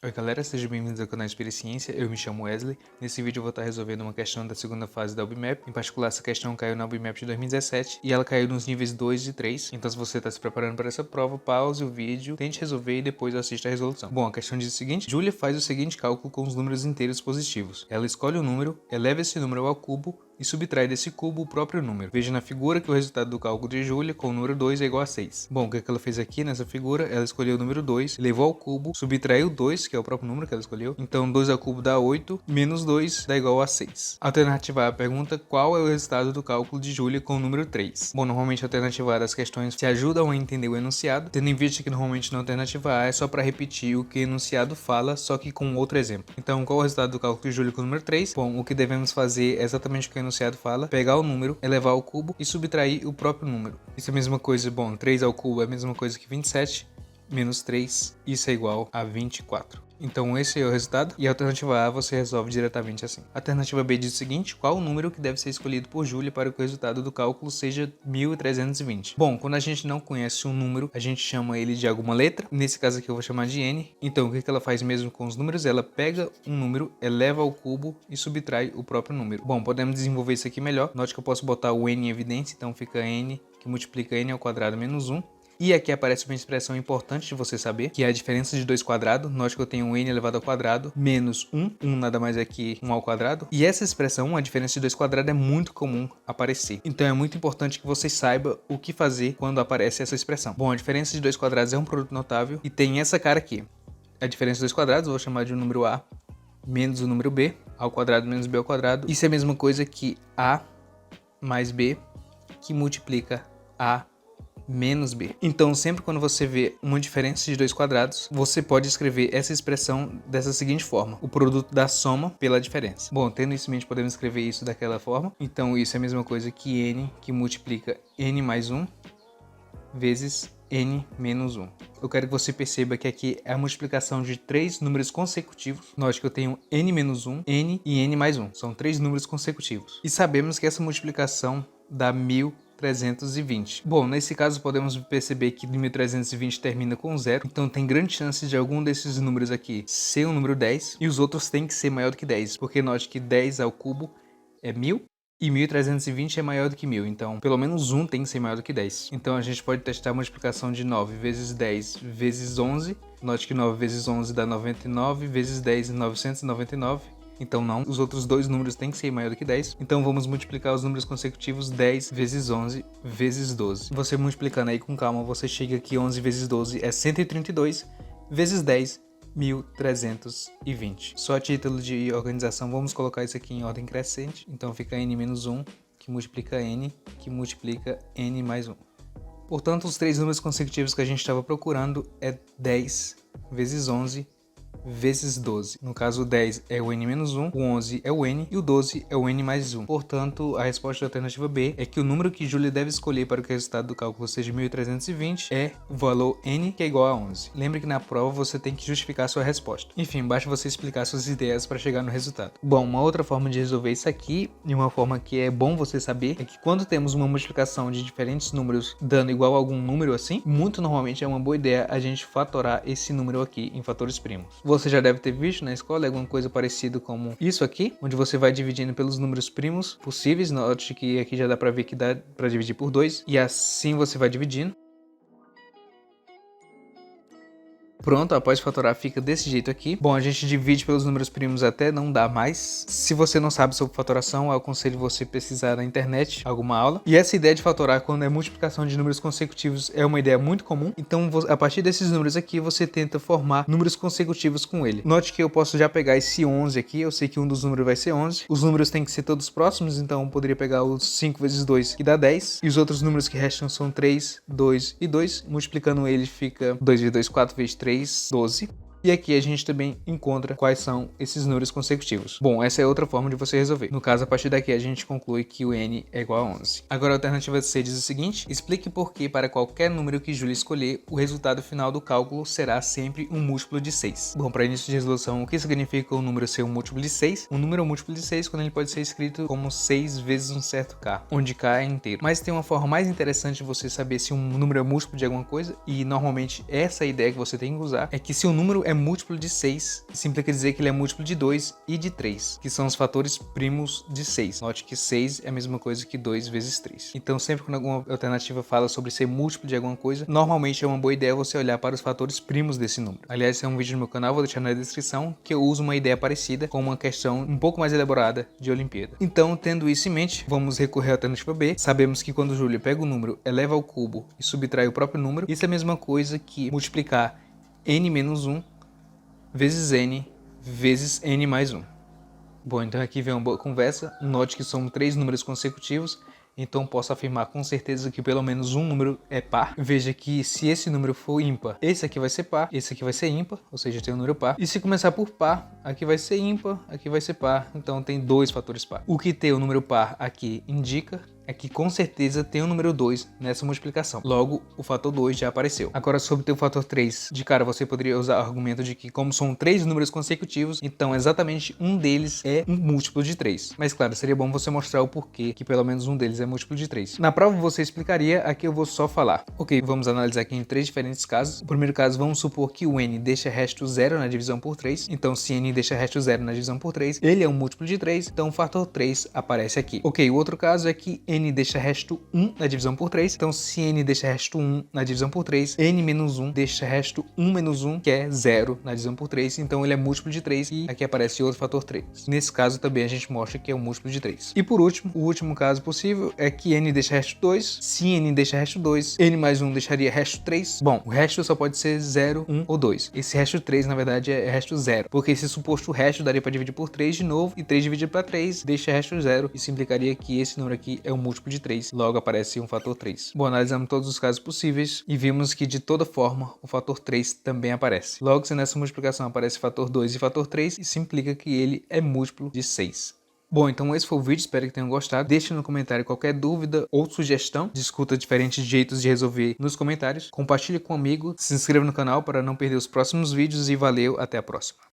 Oi galera, sejam bem-vindos ao canal Inspire Ciência, eu me chamo Wesley. Nesse vídeo eu vou estar resolvendo uma questão da segunda fase da UBMAP. Em particular, essa questão caiu na UBMAP de 2017 e ela caiu nos níveis 2 e 3. Então se você está se preparando para essa prova, pause o vídeo, tente resolver e depois assista a resolução. Bom, a questão diz o seguinte: Julia faz o seguinte cálculo com os números inteiros positivos. Ela escolhe um número, eleva esse número ao cubo e subtrai desse cubo o próprio número. Veja na figura que o resultado do cálculo de Julia com o número 2 é igual a 6. Bom, o que ela fez aqui nessa figura? Ela escolheu o número 2, levou ao cubo, subtraiu 2, que é o próprio número que ela escolheu. Então 2 ao cubo dá 8, menos 2 dá igual a 6. Alternativa A pergunta qual é o resultado do cálculo de Julia com o número 3. Bom, normalmente a alternativa A das questões te ajudam a entender o enunciado, tendo em vista que normalmente na alternativa A é só para repetir o que o enunciado fala, só que com outro exemplo. Então qual é o resultado do cálculo de Julia com o número 3? Bom, o que devemos fazer é exatamente o que o enunciado fala, pegar o número, elevar ao cubo e subtrair o próprio número. Isso é a mesma coisa, bom, 3 ao cubo é a mesma coisa que 27, menos 3, isso é igual a 24. Então esse é o resultado e a alternativa A você resolve diretamente assim. A alternativa B diz o seguinte: qual o número que deve ser escolhido por Julia para que o resultado do cálculo seja 1320? Bom, quando a gente não conhece um número, a gente chama ele de alguma letra. Nesse caso aqui eu vou chamar de N. Então o que ela faz mesmo com os números? Ela pega um número, eleva ao cubo e subtrai o próprio número. Bom, podemos desenvolver isso aqui melhor. Note que eu posso botar o N em evidência, então fica N que multiplica N ao quadrado menos 1. E aqui aparece uma expressão importante de você saber, que é a diferença de 2 quadrados. Note que eu tenho um n elevado ao quadrado menos 1. 1 nada mais é que 1 ao quadrado. E essa expressão, a diferença de 2 quadrados, é muito comum aparecer. Então é muito importante que você saiba o que fazer quando aparece essa expressão. Bom, a diferença de 2 quadrados é um produto notável e tem essa cara aqui. A diferença de 2 quadrados, eu vou chamar de o número A menos o número B, ao quadrado menos B ao quadrado. Isso é a mesma coisa que A mais B, que multiplica A menos b. Então sempre quando você vê uma diferença de 2 quadrados, você pode escrever essa expressão dessa seguinte forma: o produto da soma pela diferença. Bom, tendo isso em mente, podemos escrever isso daquela forma. Então isso é a mesma coisa que n que multiplica n mais 1 vezes n menos 1. Eu quero que você perceba que aqui é a multiplicação de 3 números consecutivos. Note que eu tenho n menos 1, n e n mais 1. São 3 números consecutivos. E sabemos que essa multiplicação dá 1320. Bom, nesse caso podemos perceber que 1320 termina com 0, então tem grande chance de algum desses números aqui ser um número 10 e os outros têm que ser maior do que 10, porque note que 10 ao cubo é 1000 e 1320 é maior do que 1000, então pelo menos um tem que ser maior do que 10. Então a gente pode testar a multiplicação de 9 vezes 10 vezes 11, note que 9 vezes 11 dá 99, vezes 10 999. Então não, os outros dois números têm que ser maior do que 10. Então vamos multiplicar os números consecutivos 10 vezes 11 vezes 12. Você multiplicando aí com calma, você chega que 11 vezes 12 é 132, vezes 10, 1320. Só a título de organização, vamos colocar isso aqui em ordem crescente. Então fica n menos 1, que multiplica n, que multiplica n mais 1. Portanto, os três números consecutivos que a gente estava procurando é 10 vezes 11 vezes 12. No caso, o 10 é o n menos 1, o 11 é o n e o 12 é o n mais 1. Portanto, a resposta da alternativa B é que o número que Julia deve escolher para que o resultado do cálculo seja 1320 é o valor n, que é igual a 11. Lembre que na prova você tem que justificar a sua resposta. Enfim, basta você explicar suas ideias para chegar no resultado. Bom, uma outra forma de resolver isso aqui, e uma forma que é bom você saber, é que quando temos uma multiplicação de diferentes números dando igual a algum número assim, muito normalmente é uma boa ideia a gente fatorar esse número aqui em fatores primos. Você já deve ter visto na escola alguma coisa parecida como isso aqui, onde você vai dividindo pelos números primos possíveis. Note que aqui já dá para ver que dá para dividir por 2, e assim você vai dividindo. Pronto, após fatorar fica desse jeito aqui. Bom, a gente divide pelos números primos até não dá mais. Se você não sabe sobre fatoração, eu aconselho você pesquisar na internet alguma aula. E essa ideia de fatorar quando é multiplicação de números consecutivos é uma ideia muito comum. Então, a partir desses números aqui, você tenta formar números consecutivos com ele. Note que eu posso já pegar esse 11 aqui, eu sei que um dos números vai ser 11. Os números têm que ser todos próximos, então eu poderia pegar os 5 vezes 2, que dá 10. E os outros números que restam são 3, 2 e 2. Multiplicando ele fica 2 vezes 2, 4 vezes 3, 12. E aqui a gente também encontra quais são esses números consecutivos. Bom, essa é outra forma de você resolver. No caso, a partir daqui a gente conclui que o n é igual a 11. Agora a alternativa C diz o seguinte: explique por que para qualquer número que Julia escolher, o resultado final do cálculo será sempre um múltiplo de 6. Bom, para início de resolução, o que significa o número ser um múltiplo de 6? Um número é um múltiplo de 6 quando ele pode ser escrito como 6 vezes um certo k, onde k é inteiro. Mas tem uma forma mais interessante de você saber se um número é múltiplo de alguma coisa, e normalmente essa ideia que você tem que usar é que se um número é é múltiplo de 6, isso implica dizer que ele é múltiplo de 2 e de 3, que são os fatores primos de 6. Note que 6 é a mesma coisa que 2 vezes 3. Então sempre quando alguma alternativa fala sobre ser múltiplo de alguma coisa, normalmente é uma boa ideia você olhar para os fatores primos desse número. Aliás, esse é um vídeo no meu canal, vou deixar na descrição, que eu uso uma ideia parecida com uma questão um pouco mais elaborada de Olimpíada. Então, tendo isso em mente, vamos recorrer à alternativa B. Sabemos que quando Júlia pega o número, eleva ao cubo e subtrai o próprio número, isso é a mesma coisa que multiplicar n menos 1 vezes n vezes n mais 1. Bom, então aqui vem uma boa conversa. Note que são 3 números consecutivos, então posso afirmar com certeza que pelo menos um número é par. Veja que se esse número for ímpar, esse aqui vai ser par, esse aqui vai ser ímpar, ou seja, tem um número par. E se começar por par, aqui vai ser ímpar, aqui vai ser par, então tem 2 fatores par. O que tem o número par aqui indica é que com certeza tem o número 2 nessa multiplicação. Logo, o fator 2 já apareceu. Agora, sobre ter o fator 3, de cara você poderia usar o argumento de que como são 3 números consecutivos, então exatamente um deles é um múltiplo de 3. Mas claro, seria bom você mostrar o porquê que pelo menos um deles é múltiplo de 3. Na prova você explicaria, aqui eu vou só falar. Ok, vamos analisar aqui em 3 diferentes casos. O primeiro caso, vamos supor que o n deixa resto 0 na divisão por 3. Então, se n deixa resto 0 na divisão por 3, ele é um múltiplo de 3, então o fator 3 aparece aqui. Ok, o outro caso é que n deixa resto 1 na divisão por 3, então se n deixa resto 1 na divisão por 3, n menos 1 deixa resto 1 menos 1, que é 0 na divisão por 3, então ele é múltiplo de 3 e aqui aparece outro fator 3. Nesse caso também a gente mostra que é um múltiplo de 3. E por último, o último caso possível é que n deixa resto 2, se n deixa resto 2, n mais 1 deixaria resto 3. Bom, o resto só pode ser 0, 1 ou 2. Esse resto 3 na verdade é resto 0, porque esse suposto resto daria para dividir por 3 de novo, e 3 dividido para 3 deixa resto 0, isso implicaria que esse número aqui é um múltiplo de 3, logo aparece um fator 3. Bom, analisamos todos os casos possíveis e vimos que de toda forma o fator 3 também aparece. Logo, se nessa multiplicação aparece fator 2 e fator 3, isso implica que ele é múltiplo de 6. Bom, então esse foi o vídeo, espero que tenham gostado. Deixe no comentário qualquer dúvida ou sugestão, discuta diferentes jeitos de resolver nos comentários, compartilhe com um amigo, se inscreva no canal para não perder os próximos vídeos e valeu, até a próxima.